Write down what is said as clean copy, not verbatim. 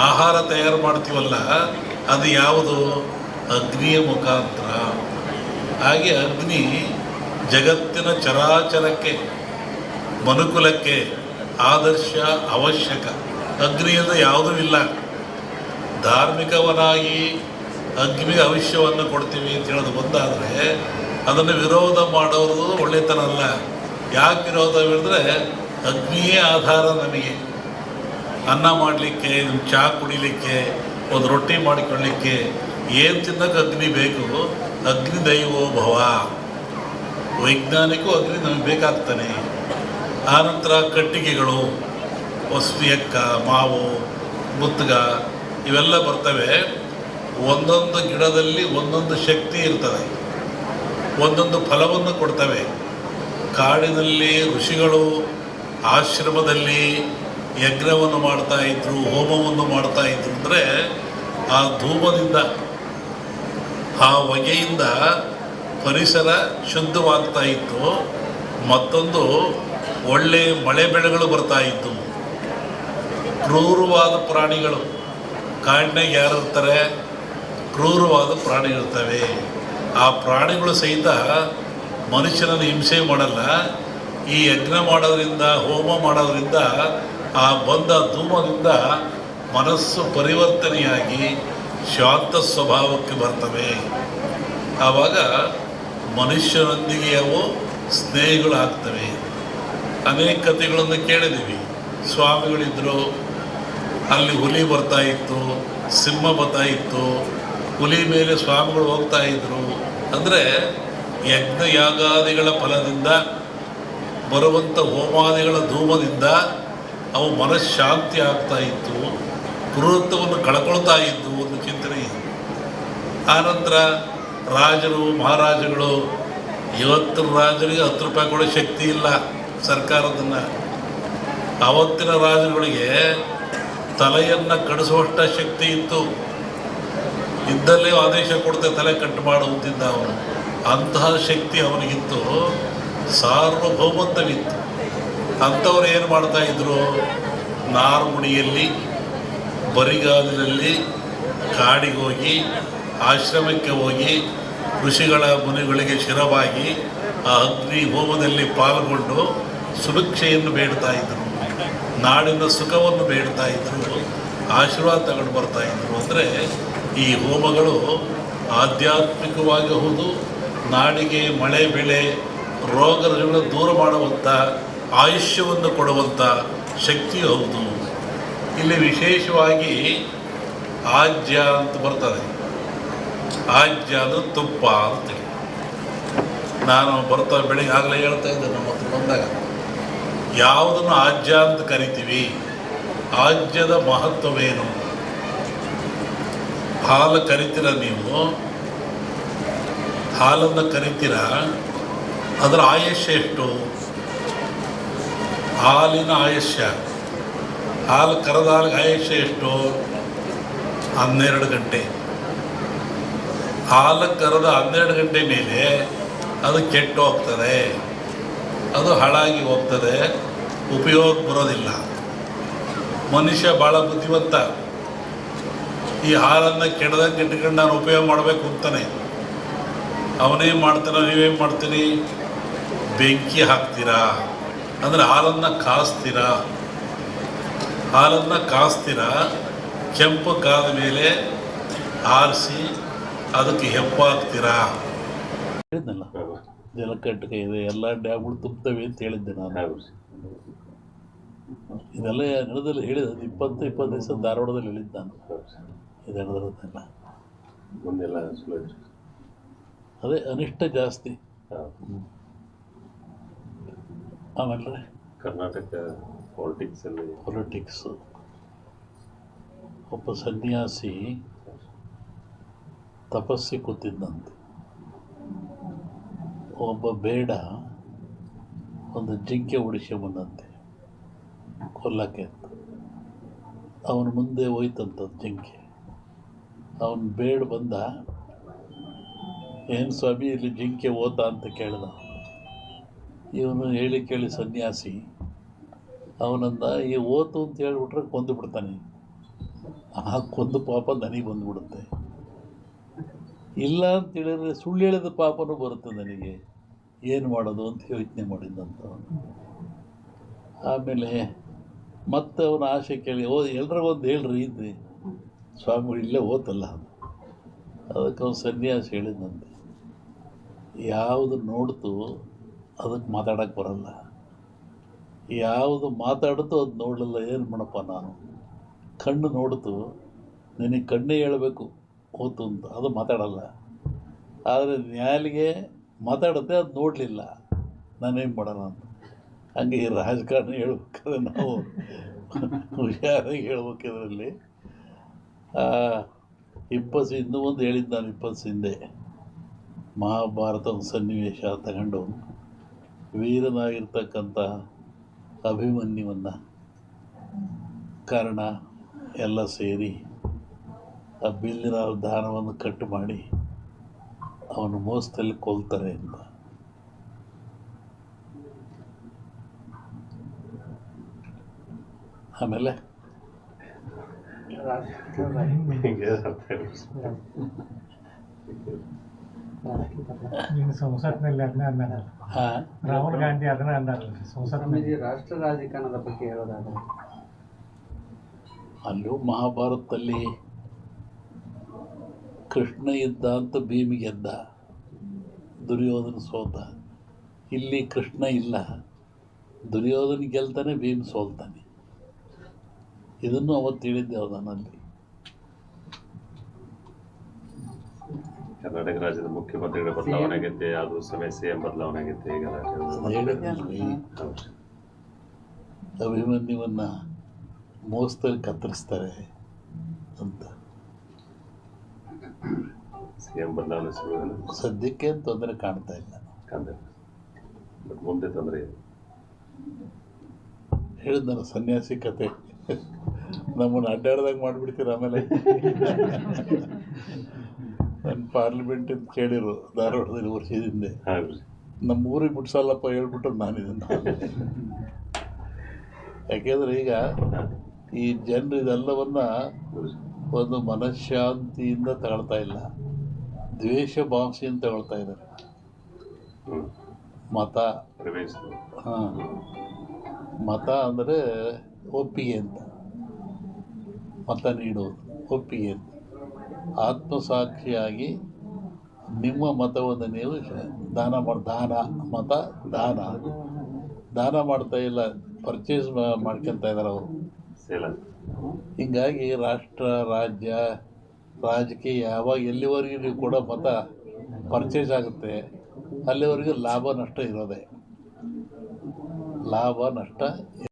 ಆಹಾರ ತಯಾರು ಮಾಡ್ತೀವಲ್ಲ, ಅದು ಯಾವುದು? ಅಗ್ನಿಯ ಮುಖಾಂತರ. ಹಾಗೆ ಅಗ್ನಿ ಜಗತ್ತಿನ ಚರಾಚರಕ್ಕೆ, ಮನುಕುಲಕ್ಕೆ ಆದರ್ಶ, ಅವಶ್ಯಕ. ಅಗ್ನಿಯಿಂದ ಯಾವುದೂ ಇಲ್ಲ. ಧಾರ್ಮಿಕವನಾಗಿ ಅಗ್ನಿಗೆ ಭವಿಷ್ಯವನ್ನು ಕೊಡ್ತೀವಿ ಅಂತ ಹೇಳೋದು ಬಂದಾದರೆ ಅದನ್ನು ವಿರೋಧ ಮಾಡೋದು ಒಳ್ಳೆತನ ಅಲ್ಲ. ಯಾಕೆ ವಿರೋಧ ಹೇಳಿದ್ರೆ, ಅಗ್ನಿಯೇ ಆಧಾರ ನಮಗೆ. ಅನ್ನ ಮಾಡಲಿಕ್ಕೆ, ಚಹಾ ಕುಡಿಲಿಕ್ಕೆ, ಒಂದು ರೊಟ್ಟಿ ಮಾಡಿಕೊಳ್ಳಲಿಕ್ಕೆ ಏನು ತಿನ್ನೋಕೆ ಅಗ್ನಿ ಬೇಕು. ಅಗ್ನಿ ದೈವೋ ಭವ. ವೈಜ್ಞಾನಿಕೂ ಅಗ್ನಿ ನಮಗೆ ಬೇಕಾಗ್ತಾನೆ. ಆನಂತರ ಕಟ್ಟಿಗೆಗಳು, ಎಕ್ಕ, ಮಾವು, ಮುತ್ತುಗ ಇವೆಲ್ಲ ಬರ್ತವೆ. ಒಂದೊಂದು ಗಿಡದಲ್ಲಿ ಒಂದೊಂದು ಶಕ್ತಿ ಇರ್ತದೆ, ಒಂದೊಂದು ಫಲವನ್ನು ಕೊಡ್ತವೆ. ಕಾಡಿನಲ್ಲಿ ಋಷಿಗಳು ಆಶ್ರಮದಲ್ಲಿ ಯಜ್ಞವನ್ನು ಮಾಡ್ತಾಯಿದ್ರು, ಹೋಮವನ್ನು ಮಾಡ್ತಾಯಿದ್ರು. ಅಂದರೆ ಆ ಧೂಮದಿಂದ, ಆ ಹೊಗೆಯಿಂದ ಪರಿಸರ ಶುದ್ಧವಾಗ್ತಾ ಇತ್ತು. ಮತ್ತೊಂದು ಒಳ್ಳೆ ಮಳೆ ಬೆಳೆಗಳು ಬರ್ತಾಯಿತ್ತು. ಕ್ರೂರವಾದ ಪ್ರಾಣಿಗಳು, ಕಾಡಿನಾಗ ಯಾರು ಇರ್ತಾರೆ? ಕ್ರೂರವಾದ ಪ್ರಾಣಿಗಳಿರ್ತವೆ. ಆ ಪ್ರಾಣಿಗಳು ಸಹಿತ ಮನುಷ್ಯನನ್ನು ಹಿಂಸೆ ಮಾಡಲ್ಲ. ಈ ಯಜ್ಞ ಮಾಡೋದ್ರಿಂದ, ಹೋಮ ಮಾಡೋದ್ರಿಂದ, ಆ ಬಂದ ಧೂಮದಿಂದ ಮನಸ್ಸು ಪರಿವರ್ತನೆಯಾಗಿ ಶಾಂತ ಸ್ವಭಾವಕ್ಕೆ ಬರ್ತವೆ. ಆವಾಗ ಮನುಷ್ಯನೊಂದಿಗೆ ಅವು ಸ್ನೇಹಿಗಳಾಗ್ತವೆ. ಅನೇಕ ಕಥೆಗಳನ್ನು ಕೇಳಿದ್ದೀವಿ. ಸ್ವಾಮಿಗಳಿದ್ದರು, ಅಲ್ಲಿ ಹುಲಿ ಬರ್ತಾ ಇತ್ತು, ಸಿಂಹ ಬರ್ತಾ ಇತ್ತು, ಹುಲಿ ಮೇಲೆ ಸ್ವಾಮಿಗಳು ಹೋಗ್ತಾ ಇದ್ರು. ಅಂದರೆ ಯಜ್ಞ ಯಾಗಾದಿಗಳ ಫಲದಿಂದ ಬರುವಂಥ ಹೋಮಾದಿಗಳ ಧೂಮದಿಂದ ಅವು ಮನಃಶಾಂತಿ ಆಗ್ತಾ ಇತ್ತು, ಕ್ರೂರತ್ವವನ್ನು ಕಳ್ಕೊಳ್ತಾ ಇದ್ದು ಒಂದು ಚಿಂತನೆ ಇದೆ. ಆನಂತರ ರಾಜರು, ಮಹಾರಾಜಗಳು, ಇವತ್ತಿನ ರಾಜರಿಗೆ 10 ರೂಪಾಯಿ ಕೊಡೋ ಶಕ್ತಿ ಇಲ್ಲ ಸರ್ಕಾರದನ್ನು. ಆವತ್ತಿನ ರಾಜರುಗಳಿಗೆ ತಲೆಯನ್ನು ಕಡಿಸುವಷ್ಟ ಶಕ್ತಿ ಇತ್ತು. ಇದ್ದಲ್ಲೇ ಆದೇಶ ಕೊಡ್ತೆ ತಲೆ ಕಟ್ಟು ಮಾಡುತ್ತಿದ್ದ ಅವನು. ಅಂತಹ ಶಕ್ತಿ ಅವನಿಗಿತ್ತು, ಸಾರ್ವಭೌಮತ್ವವಿತ್ತು. ಅಂಥವ್ರು ಏನು ಮಾಡ್ತಾಯಿದ್ರು? ನಾರ್ಮುಡಿಯಲ್ಲಿ, ಬರಿಗಾಲಿನಲ್ಲಿ ಕಾಡಿಗೆ ಹೋಗಿ, ಆಶ್ರಮಕ್ಕೆ ಹೋಗಿ, ಋಷಿಗಳ ಮುನಿಗಳಿಗೆ ಶಿರವಾಗಿ ಆ ಅಗ್ನಿ ಹೋಮದಲ್ಲಿ ಪಾಲ್ಗೊಂಡು ಸುಭಿಕ್ಷೆಯನ್ನು ಬೇಡ್ತಾ ಇದ್ದರು, ನಾಡಿನ ಸುಖವನ್ನು ಬೇಡ್ತಾ ಇದ್ದರು, ಆಶೀರ್ವಾದ ತಗೊಂಡು ಬರ್ತಾಯಿದ್ರು. ಅಂದರೆ ಈ ಹೋಮಗಳು ಆಧ್ಯಾತ್ಮಿಕವಾಗಿ ಹೌದು, ನಾಡಿಗೆ ಮಳೆ ಬೆಳೆ ರೋಗಗಳನ್ನು ದೂರ ಮಾಡುವಂಥ, ಆಯುಷ್ಯವನ್ನು ಕೊಡುವಂಥ ಶಕ್ತಿ ಹೌದು. ಇಲ್ಲಿ ವಿಶೇಷವಾಗಿ ಆಜ್ಯ ಅಂತ ಬರ್ತದೆ. ಆಜ್ಯ ಅಂದರೆ ತುಪ್ಪ ಅಂತೇಳಿ. ನಾನು ಬೆಳಿಗ್ಗೆ ಆಗಲೇ ಹೇಳ್ತಾ ಇದ್ದೆ, ನಮ್ಮ ಹತ್ರ ಬಂದಾಗ ಯಾವುದನ್ನು ಆಜ್ಯ ಅಂತ ಕರಿತೀವಿ? ಆಜ್ಯದ ಮಹತ್ವವೇನು? ಹಾಲು ಕರಿತೀರ ನೀವು, ಹಾಲನ್ನು ಕರಿತೀರ, ಅದರ ಆಯುಷ್ಯ ಎಷ್ಟು? ಹಾಲಿನ ಆಯುಷ್ಯ, ಹಾಲು ಕರೆದ ಹಾಲಿಗೆ ಆಯುಷ್ಯ ಎಷ್ಟು? 12 ಗಂಟೆ. ಹಾಲು ಕರೆದ 12 ಗಂಟೆ ಮೇಲೆ ಅದು ಕೆಟ್ಟು ಹೋಗ್ತದೆ, ಅದು ಹಾಳಾಗಿ ಹೋಗ್ತದೆ, ಉಪಯೋಗ ಬರೋದಿಲ್ಲ. ಮನುಷ್ಯ ಭಾಳ ಬುದ್ಧಿವಂತ. ಈ ಹಾಲನ್ನು ಕೆಡದಂಗೆ ಇಟ್ಕೊಂಡು ನಾನು ಉಪಯೋಗ ಮಾಡಬೇಕು ಅಂತಾನೆ. ಅವನೇನು ಮಾಡ್ತಾನೆ, ನೀವೇನು ಮಾಡ್ತೀರಿ? ಬೆಂಕಿ ಹಾಕ್ತೀರಾ, ಅಂದರೆ ಹಾಲನ್ನು ಕಾಸ್ತೀರಾ. ಹಾಲನ್ನು ಕಾಸ್ತೀರಾ, ಕೆಂಪು ಕಾದ ಮೇಲೆ ಆರಿಸಿ ಅದಕ್ಕೆ ಹೆಪ್ಪಾಕ್ತೀರಾ. ಹೇಳಿದ್ನಲ್ಲ, ಜಲಕಂಟಕ ಇದೆ, ಎಲ್ಲ ಡ್ಯಾಮ್ಗಳು ತುಂಬುತ್ತವೆ ಅಂತ ಹೇಳಿದ್ದೆ ನಾನು. ಇದೆಲ್ಲ ನಡೆದಲ್ಲಿ ಹೇಳಿದ 20 ದಿವಸ ಧಾರವಾಡದಲ್ಲಿ ಹೇಳಿದ್ದು ನಾನು. ಇದು ನಡೆದಿರೋದೆಲ್ಲ ಮುಂದೆಲ್ಲ ಅದೇ ಅನಿಷ್ಟ ಜಾಸ್ತಿ. ಆಮೇಲೆ ಕರ್ನಾಟಕ ಪೊಲಿಟಿಕ್ಸು. ಒಬ್ಬ ಸನ್ಯಾಸಿ ತಪಸ್ಸಿ ಕೂತಿದ್ದಂತೆ. ಒಬ್ಬ ಬೇಡ ಒಂದು ಜಿಂಕೆ ಉಡಿಸ್ಕೊಂಬಂದಂತೆ ಕೊಲ್ಲಕ್ಕೆ ಅಂತ. ಅವನು ಮುಂದೆ ಹೋಯ್ತಂಥದ್ದು ಜಿಂಕೆ. ಅವನು ಬೇಡ ಬಂದ, ಏನು ಸ್ವಾಮಿ ಇಲ್ಲಿ ಜಿಂಕೆ ಓತ ಅಂತ ಕೇಳ್ದ. ಇವನು ಹೇಳಿ ಕೇಳಿ ಸನ್ಯಾಸಿ ಅವನಂದ, ಈ ಓತು ಅಂತ ಹೇಳ್ಬಿಟ್ರೆ ಕೊಂದು ಬಿಡ್ತಾನೆ. ಆ ಕೊಂದು ಪಾಪ ನನಗೆ ಬಂದುಬಿಡುತ್ತೆ. ಇಲ್ಲ ಅಂತೇಳಿದ್ರೆ ಸುಳ್ಳು ಹೇಳಿದ ಪಾಪನೂ ಬರುತ್ತೆ ನನಗೆ. ಏನು ಮಾಡೋದು ಅಂತ ಯೋಚನೆ ಮಾಡಿದ್ದಂತ. ಆಮೇಲೆ ಮತ್ತೆ ಅವನ ಆಸೆ ಕೇಳಿ ಎಲ್ರಿಗೊಂದು ಹೇಳ್ರಿ ಇದ್ರಿ ಸ್ವಾಮಿಗಳು ಇಲ್ಲೇ ಓತಲ್ಲ. ಅದಕ್ಕೆ ಅವನು ಸನ್ಯಾಸಿ ಹೇಳಿದಂತೆ, ಯಾವುದು ನೋಡ್ತು ಅದಕ್ಕೆ ಮಾತಾಡೋಕ್ಕೆ ಬರಲ್ಲ, ಯಾವುದು ಮಾತಾಡ್ತು ಅದು ನೋಡಲಿಲ್ಲ, ಏನು ಮಾಡಪ್ಪ ನಾನು. ಕಣ್ಣು ನೋಡ್ತು, ನಿನಗೆ ಕಣ್ಣೇ ಹೇಳಬೇಕು ಓತು ಅಂತ, ಅದು ಮಾತಾಡಲ್ಲ. ಆದರೆ ನ್ಯಾಲಿಗೆ ಮಾತಾಡುತ್ತೆ, ಅದು ನೋಡಲಿಲ್ಲ, ನಾನೇನು ಮಾಡೋಣ ಅಂತ. ಹಂಗೆ ಈ ರಾಜಕಾರಣ ಹೇಳ್ಬೇಕಾದ್ರೆ ನಾವು ಹುಷಾರಾಗಿ ಹೇಳ್ಬೇಕು. ಇದರಲ್ಲಿ ಇನ್ನೂ ಒಂದು ಹೇಳಿದ್ದು ನಾನು 20 ಹಿಂದೆ ಮಹಾಭಾರತ ಒಂದು ಸನ್ನಿವೇಶ ತಗೊಂಡು ವೀರನಾಗಿರ್ತಕ್ಕಂಥ ಅಭಿಮನ್ಯುವನ್ನು ಕರ್ಣ ಎಲ್ಲ ಸೇರಿ ಆ ಬಿಲ್ಲಿನ ದಾನವನ್ನು ಕಟ್ಟು ಮಾಡಿ ಅವನು ಮೋಸದಲ್ಲಿ ಕೊಲ್ತಾರೆ ಅಂತ. ಆಮೇಲೆ ಸಂಸತ್ನಲ್ಲಿ ಅದನ್ನ ಅಂದಾರಲ್ಲ, ರಾಹುಲ್ ಗಾಂಧಿ ಅದನ್ನ ಅಂದಾರಲ್ಲ ಸಂಸತ್ನಲ್ಲಿ. ರಾಷ್ಟ್ರ ರಾಜಕಾರಣದ ಬಗ್ಗೆ ಹೇಳೋದಾದ್ರೆ ಅಲ್ಲೂ ಮಹಾಭಾರತದಲ್ಲಿ ಕೃಷ್ಣ ಇದ್ದ ಅಂತ ಭೀಮ ಗೆದ್ದ, ದುರ್ಯೋಧನ ಸೋತ. ಇಲ್ಲಿ ಕೃಷ್ಣ ಇಲ್ಲ, ದುರ್ಯೋಧನ ಗೆಲ್ತಾನೆ, ಭೀಮ ಸೋಲ್ತಾನೆ. ಇದನ್ನು ಅವತ್ತು ಹೇಳಿದ್ದೆ ಅವನಲ್ಲಿ. ಕರ್ನಾಟಕ ರಾಜ್ಯದ ಮುಖ್ಯಮಂತ್ರಿಗಳ ಬದಲಾವಣೆ ಆಗೈತೆ, ಅದು ಸಮಯ CM ಬದಲಾವಣೆ ಆಗೈತೆ. ಈಗ ಹೇಳಿದ್ನಲ್ರಿ, ಅಭಿಮನ್ಯುವನ್ನು ಮೋಸದಲ್ಲಿ ಕತ್ತರಿಸ್ತಾರೆ ಅಂತ. CM ಬದಲಾವಣೆ ಶುರು ಸದ್ಯಕ್ಕೆ ತೊಂದರೆ ಕಾಣ್ತಾ ಇಲ್ಲ. ಬಟ್ ಮುಂದೆ ತೊಂದರೆ ಇದೆ. ಹೇಳಿದ್ನಲ್ಲ ಸನ್ಯಾಸಿ ಕತೆ, ನಮ್ಮನ್ನು ಅಡ್ಡಾಡ್ದಾಗ ಮಾಡಿಬಿಡ್ತೀರ. ಆಮೇಲೆ ನನ್ನ ಪಾರ್ಲಿಮೆಂಟ್ ಅಂತ ಕೇಳಿರು ಧಾರವಾಡದಲ್ಲಿ ವರ್ಷದಿಂದ, ನಮ್ಮ ಊರಿಗೆ ಬಿಡ್ಸಲ್ಲಪ್ಪ ಹೇಳ್ಬಿಟ್ಟು ನಾನಿದನ್ನು. ಯಾಕೆಂದರೆ ಈಗ ಈ ಜನರು ಇದೆಲ್ಲವನ್ನು ಒಂದು ಮನಃಶಾಂತಿಯಿಂದ ತಗೊಳ್ತಾ ಇಲ್ಲ, ದ್ವೇಷ ಭಾವನೆಯಿಂದ ತಗೊಳ್ತಾ ಇದ್ದಾರೆ. ಮತ, ಹಾಂ, ಮತ ಅಂದರೆ ಒಪ್ಪಿಗೆ ಅಂತ, ಮತ ನೀಡುವುದು ಒಪ್ಪಿಗೆ ಅಂತ. ಆತ್ಮಸಾಕ್ಷಿಯಾಗಿ ನಿಮ್ಮ ಮತವನ್ನು ನೀವು ದಾನ ದಾನ ಮಾಡ್ತಾ ಇಲ್ಲ, ಪರ್ಚೇಸ್ ಮಾಡ್ಕೊತ ಇದ್ದಾರೆ ಅವರು. ಹೀಗಾಗಿ ರಾಷ್ಟ್ರ, ರಾಜ್ಯ, ರಾಜಕೀಯ ಯಾವಾಗ ಎಲ್ಲಿವರೆಗೂ ನೀವು ಕೂಡ ಮತ ಪರ್ಚೇಸ್ ಆಗುತ್ತೆ ಅಲ್ಲಿವರೆಗೂ ಲಾಭ ನಷ್ಟ ಇರೋದೆ, ಲಾಭ ನಷ್ಟ